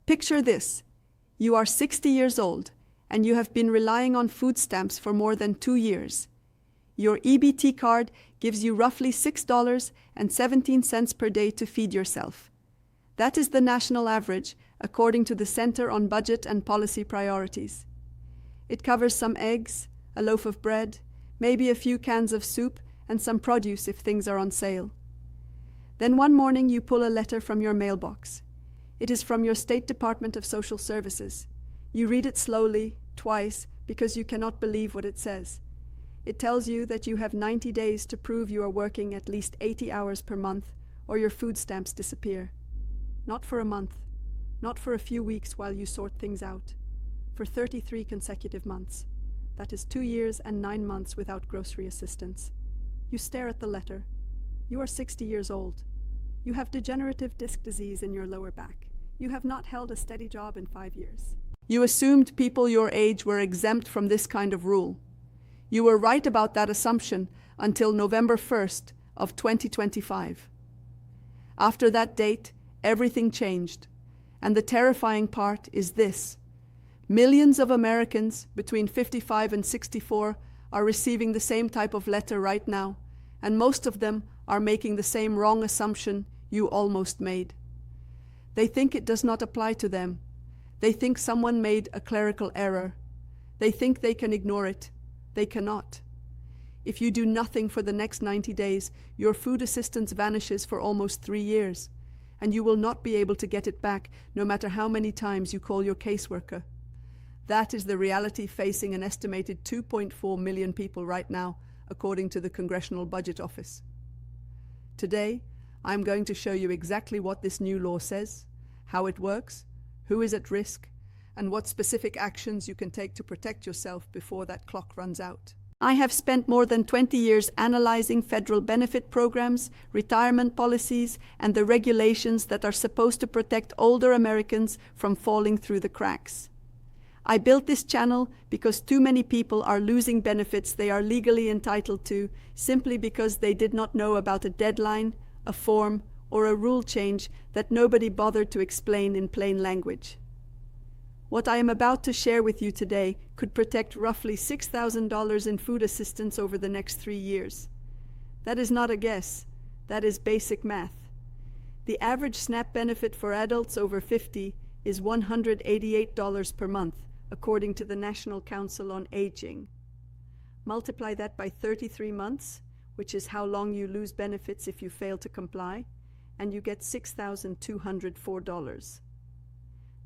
Picture this. You are 60 years old and you have been relying on food stamps for more than 2 years. Your EBT card gives you roughly $6.17 per day to feed yourself. That is the national average, according to the Center on Budget and Policy Priorities. It covers some eggs, a loaf of bread, maybe a few cans of soup, and some produce if things are on sale. Then one morning you pull a letter from your mailbox. It is from your State Department of Social Services. You read it slowly, twice, because you cannot believe what it says. It tells you that you have 90 days to prove you are working at least 80 hours per month, or your food stamps disappear. Not for a month, not for a few weeks while you sort things out. For 33 consecutive months. That is 2 years and 9 months without grocery assistance. You stare at the letter. You are 60 years old. You have degenerative disc disease in your lower back. You have not held a steady job in 5 years. You assumed people your age were exempt from this kind of rule. You were right about that assumption until November 1st of 2025. After that date, everything changed. And the terrifying part is this. Millions of Americans between 55 and 64 are receiving the same type of letter right now, and most of them are making the same wrong assumption you almost made. They think it does not apply to them. They think someone made a clerical error. They think they can ignore it. They cannot. If you do nothing for the next 90 days, your food assistance vanishes for almost 3 years, and you will not be able to get it back no matter how many times you call your caseworker. That is the reality facing an estimated 2.4 million people right now, according to the Congressional Budget Office. Today, I'm going to show you exactly what this new law says, how it works, who is at risk, and what specific actions you can take to protect yourself before that clock runs out. I have spent more than 20 years analyzing federal benefit programs, retirement policies, and the regulations that are supposed to protect older Americans from falling through the cracks. I built this channel because too many people are losing benefits they are legally entitled to simply because they did not know about a deadline, a form, or a rule change that nobody bothered to explain in plain language. What I am about to share with you today could protect roughly $6,000 in food assistance over the next 3 years. That is not a guess. That is basic math. The average SNAP benefit for adults over 50 is $188 per month, according to the National Council on Aging. Multiply that by 33 months, which is how long you lose benefits if you fail to comply, and you get $6,204.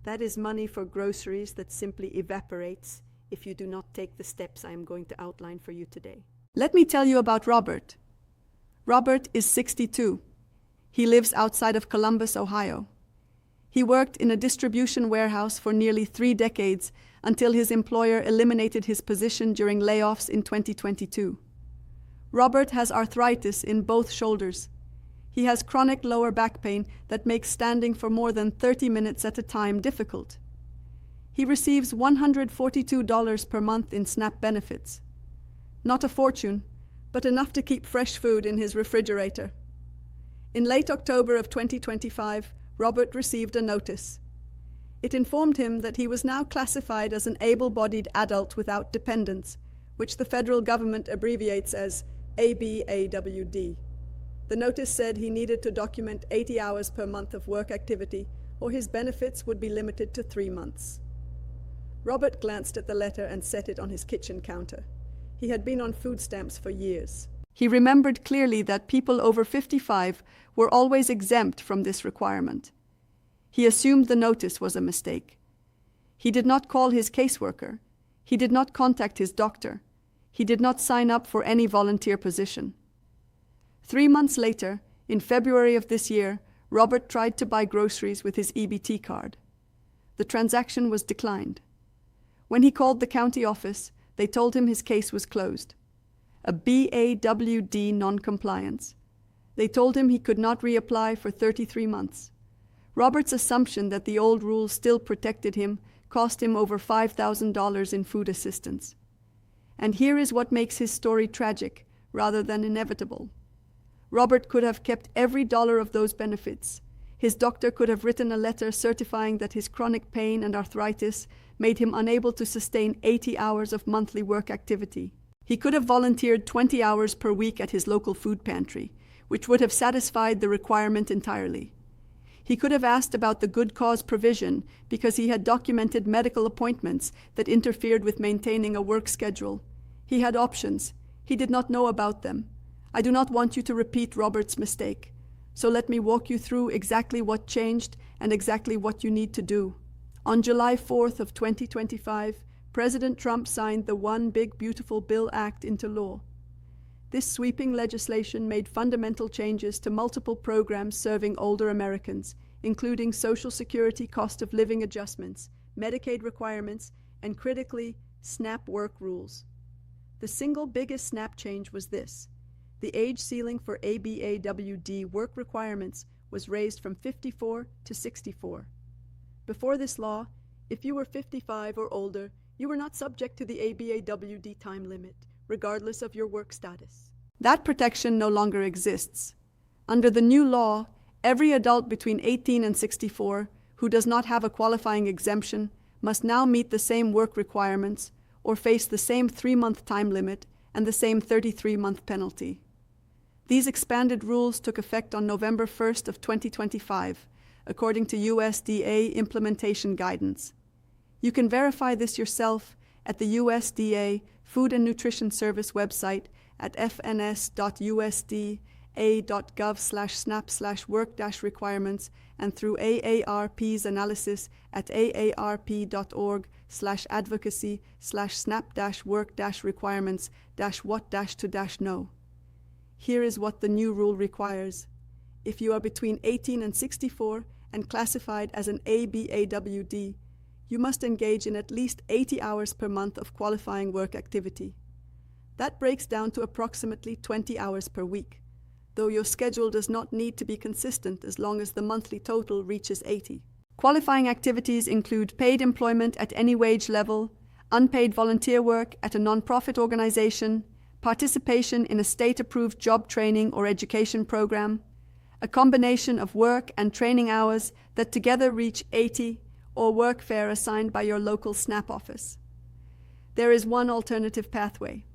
That is money for groceries that simply evaporates if you do not take the steps I am going to outline for you today. Let me tell you about Robert. Robert is 62. He lives outside of Columbus, Ohio. He worked in a distribution warehouse for nearly 3 decades until his employer eliminated his position during layoffs in 2022. Robert has arthritis in both shoulders. He has chronic lower back pain that makes standing for more than 30 minutes at a time difficult. He receives $142 per month in SNAP benefits. Not a fortune, but enough to keep fresh food in his refrigerator. In late October of 2025, Robert received a notice. It informed him that he was now classified as an able-bodied adult without dependents, which the federal government abbreviates as ABAWD. The notice said he needed to document 80 hours per month of work activity, or his benefits would be limited to 3 months. Robert glanced at the letter and set it on his kitchen counter. He had been on food stamps for years. He remembered clearly that people over 55 were always exempt from this requirement. He assumed the notice was a mistake. He did not call his caseworker. He did not contact his doctor. He did not sign up for any volunteer position. 3 months later, in February of this year, Robert tried to buy groceries with his EBT card. The transaction was declined. When he called the county office, they told him his case was closed. A BAWD non-compliance. They told him he could not reapply for 33 months. Robert's assumption that the old rules still protected him cost him over $5,000 in food assistance. And here is what makes his story tragic rather than inevitable. Robert could have kept every dollar of those benefits. His doctor could have written a letter certifying that his chronic pain and arthritis made him unable to sustain 80 hours of monthly work activity. He could have volunteered 20 hours per week at his local food pantry, which would have satisfied the requirement entirely. He could have asked about the good cause provision because he had documented medical appointments that interfered with maintaining a work schedule. He had options. He did not know about them. I do not want you to repeat Robert's mistake. So let me walk you through exactly what changed and exactly what you need to do. On July 4th of 2025, President Trump signed the One Big Beautiful Bill Act into law. This sweeping legislation made fundamental changes to multiple programs serving older Americans, including Social Security cost of living adjustments, Medicaid requirements, and critically, SNAP work rules. The single biggest SNAP change was this. The age ceiling for ABAWD work requirements was raised from 54 to 64. Before this law, if you were 55 or older, you were not subject to the ABAWD time limit, regardless of your work status. That protection no longer exists. Under the new law, every adult between 18 and 64 who does not have a qualifying exemption must now meet the same work requirements or face the same 3-month time limit and the same 33-month penalty. These expanded rules took effect on November 1st of 2025, according to USDA implementation guidance. You can verify this yourself at the USDA Food and Nutrition Service website at fns.usda.gov/snap/work-requirements and through AARP's analysis at aarp.org/advocacy/snap-work-requirements-what-to-know. Here is what the new rule requires. If you are between 18 and 64 and classified as an ABAWD, you must engage in at least 80 hours per month of qualifying work activity. That breaks down to approximately 20 hours per week, though your schedule does not need to be consistent as long as the monthly total reaches 80. Qualifying activities include paid employment at any wage level, unpaid volunteer work at a nonprofit organization, participation in a state-approved job training or education program, a combination of work and training hours that together reach 80, or workfare assigned by your local SNAP office. There is one alternative pathway.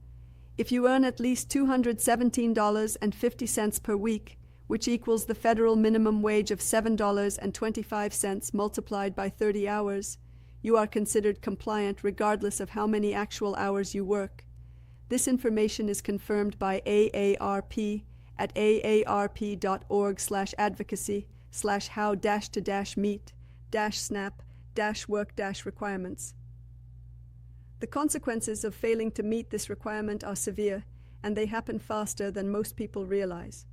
If you earn at least $217.50 per week, which equals the federal minimum wage of $7.25 multiplied by 30 hours, you are considered compliant regardless of how many actual hours you work. This information is confirmed by AARP at aarp.org/advocacy/how-to-meet-SNAP-work-requirements. The consequences of failing to meet this requirement are severe, and they happen faster than most people realize.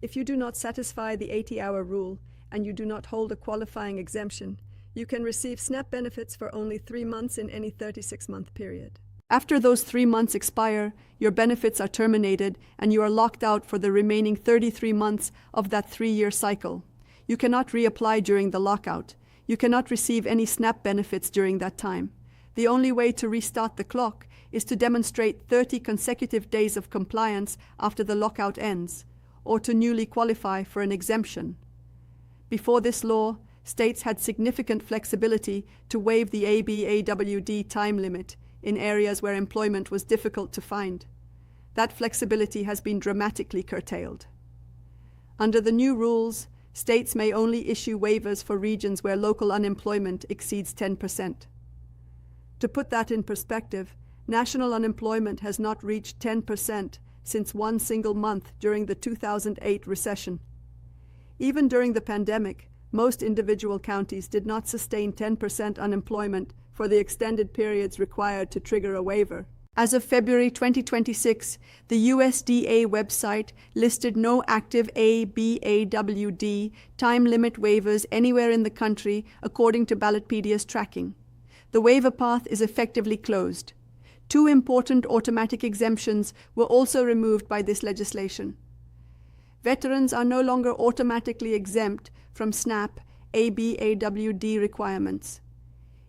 If you do not satisfy the 80-hour rule and you do not hold a qualifying exemption, you can receive SNAP benefits for only 3 months in any 36-month period. After those 3 months expire, your benefits are terminated and you are locked out for the remaining 33 months of that 3-year cycle. You cannot reapply during the lockout. You cannot receive any SNAP benefits during that time. The only way to restart the clock is to demonstrate 30 consecutive days of compliance after the lockout ends, or to newly qualify for an exemption. Before this law, states had significant flexibility to waive the ABAWD time limit in areas where employment was difficult to find. That flexibility has been dramatically curtailed. Under the new rules, states may only issue waivers for regions where local unemployment exceeds 10%. To put that in perspective, national unemployment has not reached 10% since one single month during the 2008 recession. Even during the pandemic, most individual counties did not sustain 10% unemployment for the extended periods required to trigger a waiver. As of February 2026, the USDA website listed no active ABAWD time limit waivers anywhere in the country according to Ballotpedia's tracking. The waiver path is effectively closed. 2 important automatic exemptions were also removed by this legislation. Veterans are no longer automatically exempt from SNAP ABAWD requirements.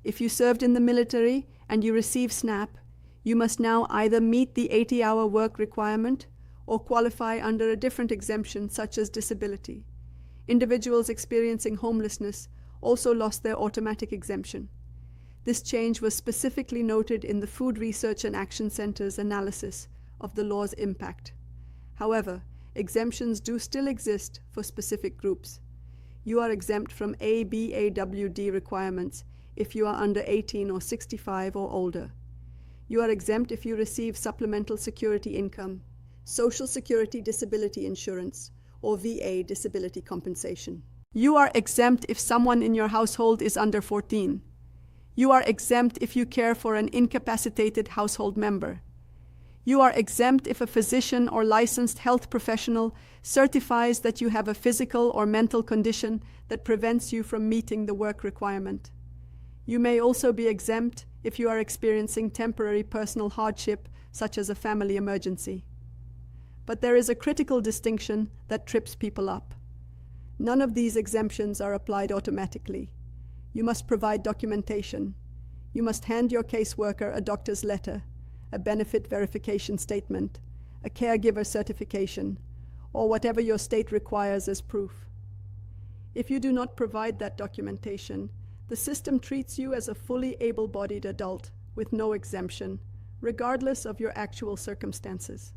If you served in the military and you receive SNAP, you must now either meet the 80-hour work requirement or qualify under a different exemption such as disability. individuals experiencing homelessness also lost their automatic exemption. This change was specifically noted in the Food Research and Action Center's analysis of the law's impact. However, exemptions do still exist for specific groups. You are exempt from ABAWD requirements if you are under 18 or 65 or older. You are exempt if you receive supplemental security income, Social Security disability insurance, or VA disability compensation. You are exempt if someone in your household is under 14. You are exempt if you care for an incapacitated household member. You are exempt if a physician or licensed health professional certifies that you have a physical or mental condition that prevents you from meeting the work requirement. You may also be exempt if you are experiencing temporary personal hardship, such as a family emergency. But there is a critical distinction that trips people up. None of these exemptions are applied automatically. You must provide documentation. You must hand your caseworker a doctor's letter, a benefit verification statement, a caregiver certification, or whatever your state requires as proof. If you do not provide that documentation, the system treats you as a fully able-bodied adult with no exemption, regardless of your actual circumstances.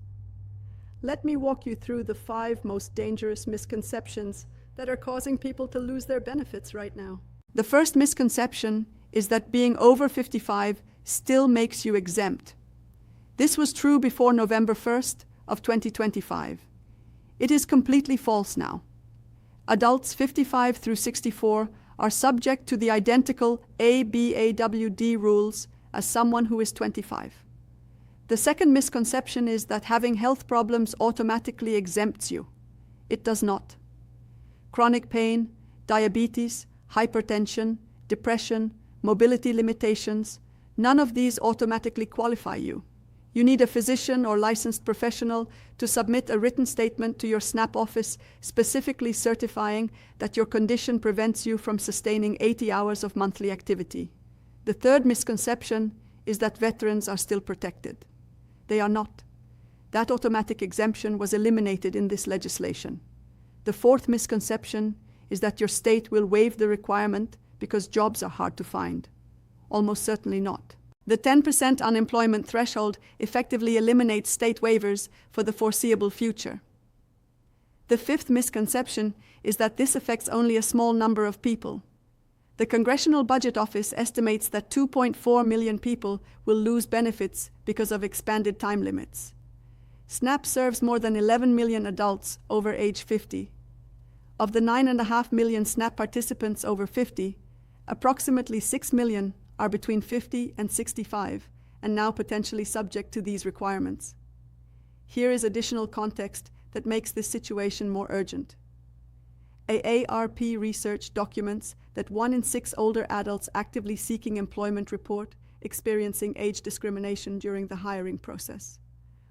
Let me walk you through the 5 most dangerous misconceptions that are causing people to lose their benefits right now. The first misconception is that being over 55 still makes you exempt. This was true before November 1st of 2025. It is completely false now. Adults 55 through 64 are subject to the identical ABAWD rules as someone who is 25. The second misconception is that having health problems automatically exempts you. It does not. Chronic pain, diabetes, hypertension, depression, mobility limitations, none of these automatically qualify you. You need a physician or licensed professional to submit a written statement to your SNAP office specifically certifying that your condition prevents you from sustaining 80 hours of monthly activity. The third misconception is that veterans are still protected. They are not. That automatic exemption was eliminated in this legislation. The fourth misconception is that your state will waive the requirement because jobs are hard to find. Almost certainly not. The 10% unemployment threshold effectively eliminates state waivers for the foreseeable future. The fifth misconception is that this affects only a small number of people. The Congressional Budget Office estimates that 2.4 million people will lose benefits because of expanded time limits. SNAP serves more than 11 million adults over age 50. Of the 9.5 million SNAP participants over 50, approximately 6 million are between 50 and 65 and now potentially subject to these requirements. Here is additional context that makes this situation more urgent. AARP research documents that 1 in 6 older adults actively seeking employment report experiencing age discrimination during the hiring process.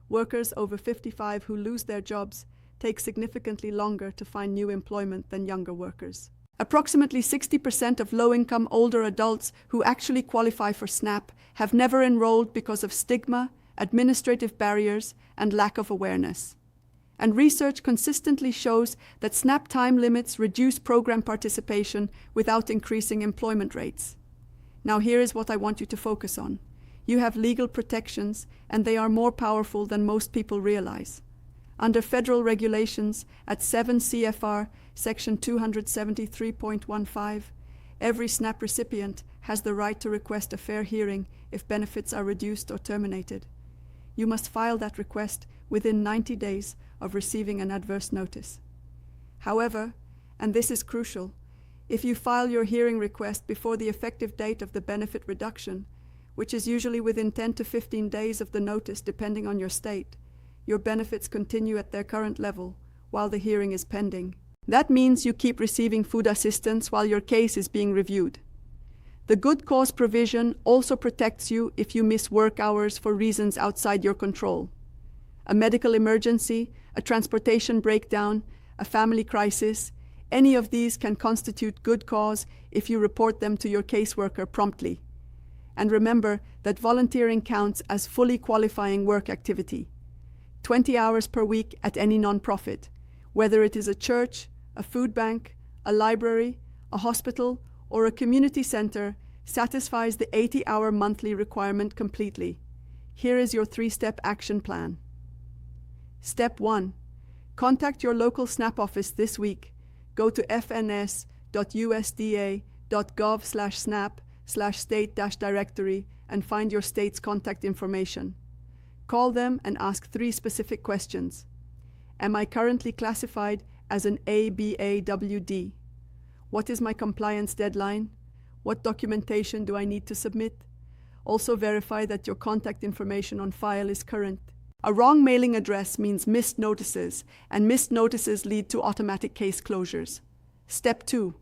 Workers over 55 who lose their jobs take significantly longer to find new employment than younger workers. Approximately 60% of low-income older adults who actually qualify for SNAP have never enrolled because of stigma, administrative barriers, and lack of awareness. And research consistently shows that SNAP time limits reduce program participation without increasing employment rates. Now here is what I want you to focus on. You have legal protections, and they are more powerful than most people realize. Under federal regulations at 7 CFR Section 273.15, every SNAP recipient has the right to request a fair hearing if benefits are reduced or terminated. You must file that request within 90 days of receiving an adverse notice. However, and this is crucial, if you file your hearing request before the effective date of the benefit reduction, which is usually within 10 to 15 days of the notice depending on your state, your benefits continue at their current level while the hearing is pending. That means you keep receiving food assistance while your case is being reviewed. The good cause provision also protects you if you miss work hours for reasons outside your control. A medical emergency, a transportation breakdown, a family crisis, any of these can constitute good cause if you report them to your caseworker promptly. And remember that volunteering counts as fully qualifying work activity. 20 hours per week at any nonprofit, whether it is a church, a food bank, a library, a hospital, or a community center satisfies the 80-hour monthly requirement completely. Here is your 3-step action plan. Step 1. Contact your local SNAP office this week. Go to fns.usda.gov/snap/state-directory and find your state's contact information. Call them and ask 3 specific questions. Am I currently classified as an ABAWD? What is my compliance deadline? What documentation do I need to submit? Also verify that your contact information on file is current. A wrong mailing address means missed notices, and missed notices lead to automatic case closures. Step 2.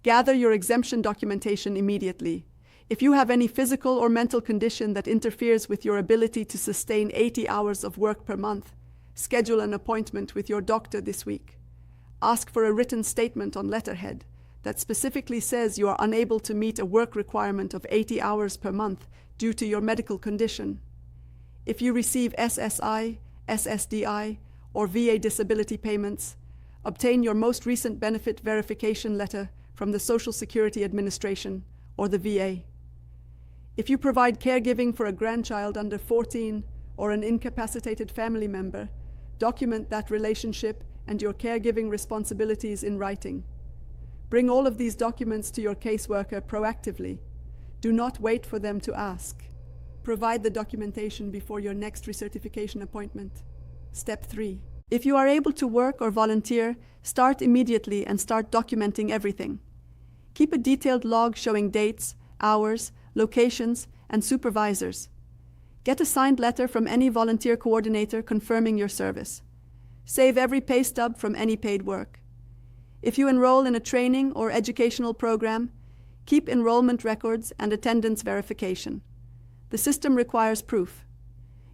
Gather your exemption documentation immediately. If you have any physical or mental condition that interferes with your ability to sustain 80 hours of work per month, schedule an appointment with your doctor this week. Ask for a written statement on letterhead that specifically says you are unable to meet a work requirement of 80 hours per month due to your medical condition. If you receive SSI, SSDI, or VA disability payments, obtain your most recent benefit verification letter from the Social Security Administration or the VA. If you provide caregiving for a grandchild under 14 or an incapacitated family member, document that relationship and your caregiving responsibilities in writing. Bring all of these documents to your caseworker proactively. Do not wait for them to ask. Provide the documentation before your next recertification appointment. Step 3. If you are able to work or volunteer, start immediately and start documenting everything. Keep a detailed log showing dates, hours, locations, and supervisors. Get a signed letter from any volunteer coordinator confirming your service. Save every pay stub from any paid work. If you enroll in a training or educational program, keep enrollment records and attendance verification. The system requires proof.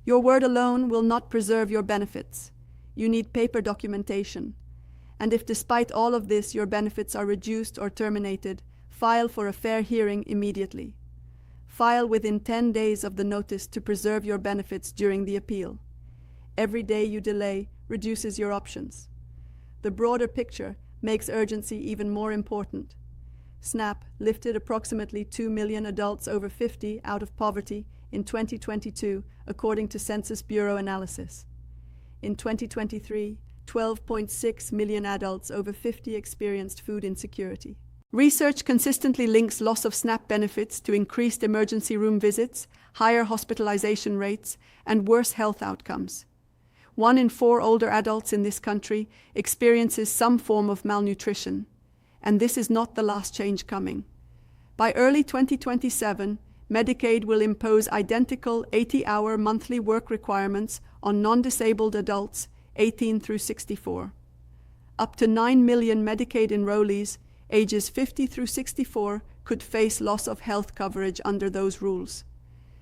Your word alone will not preserve your benefits. You need paper documentation. And if despite all of this your benefits are reduced or terminated, file for a fair hearing immediately. File within 10 days of the notice to preserve your benefits during the appeal. Every day you delay reduces your options. The broader picture makes urgency even more important. SNAP lifted approximately 2 million adults over 50 out of poverty in 2022, according to Census Bureau analysis. In 2023, 12.6 million adults over 50 experienced food insecurity. Research consistently links loss of SNAP benefits to increased emergency room visits, higher hospitalization rates, and worse health outcomes. 1 in 4 older adults in this country experiences some form of malnutrition, and this is not the last change coming. By early 2027, Medicaid will impose identical 80-hour monthly work requirements on non-disabled adults 18 through 64. Up to 9 million Medicaid enrollees ages 50 through 64 could face loss of health coverage under those rules.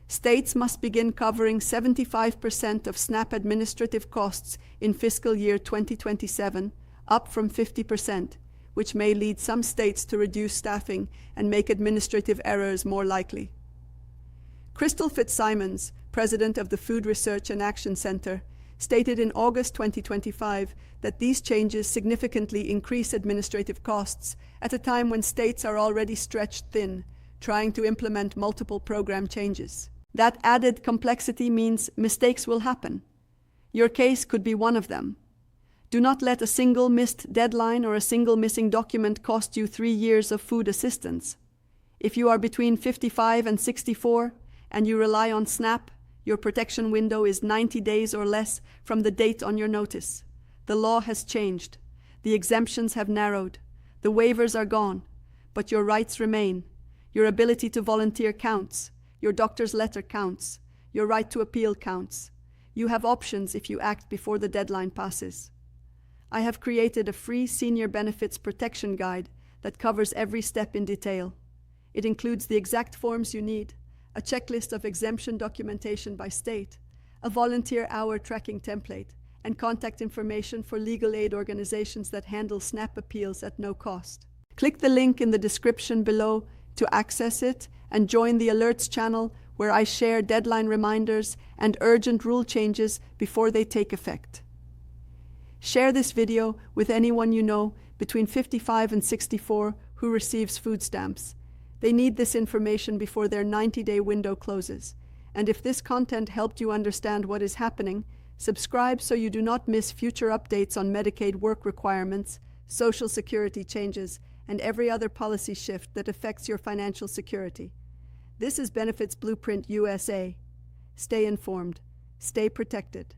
States must begin covering 75% of SNAP administrative costs in fiscal year 2027, up from 50%, which may lead some states to reduce staffing and make administrative errors more likely. Crystal Fitzsimons, president of the Food Research and Action Center, stated in August 2025 that these changes significantly increase administrative costs at a time when states are already stretched thin, trying to implement multiple program changes. That added complexity means mistakes will happen. Your case could be one of them. Do not let a single missed deadline or a single missing document cost you 3 years of food assistance. If you are between 55 and 64 and you rely on SNAP, your protection window is 90 days or less from the date on your notice. The law has changed. The exemptions have narrowed. The waivers are gone. But your rights remain. Your ability to volunteer counts. Your doctor's letter counts. Your right to appeal counts. You have options if you act before the deadline passes. I have created a free senior benefits protection guide that covers every step in detail. It includes the exact forms you need, a checklist of exemption documentation by state, a volunteer hour tracking template, and contact information for legal aid organizations that handle SNAP appeals at no cost. Click the link in the description below to access it and join the alerts channel where I share deadline reminders and urgent rule changes before they take effect. Share this video with anyone you know between 55 and 64 who receives food stamps. They need this information before their 90-day window closes. And if this content helped you understand what is happening, subscribe so you do not miss future updates on Medicaid work requirements, Social Security changes, and every other policy shift that affects your financial security. This is Benefits Blueprint USA. Stay informed. Stay protected.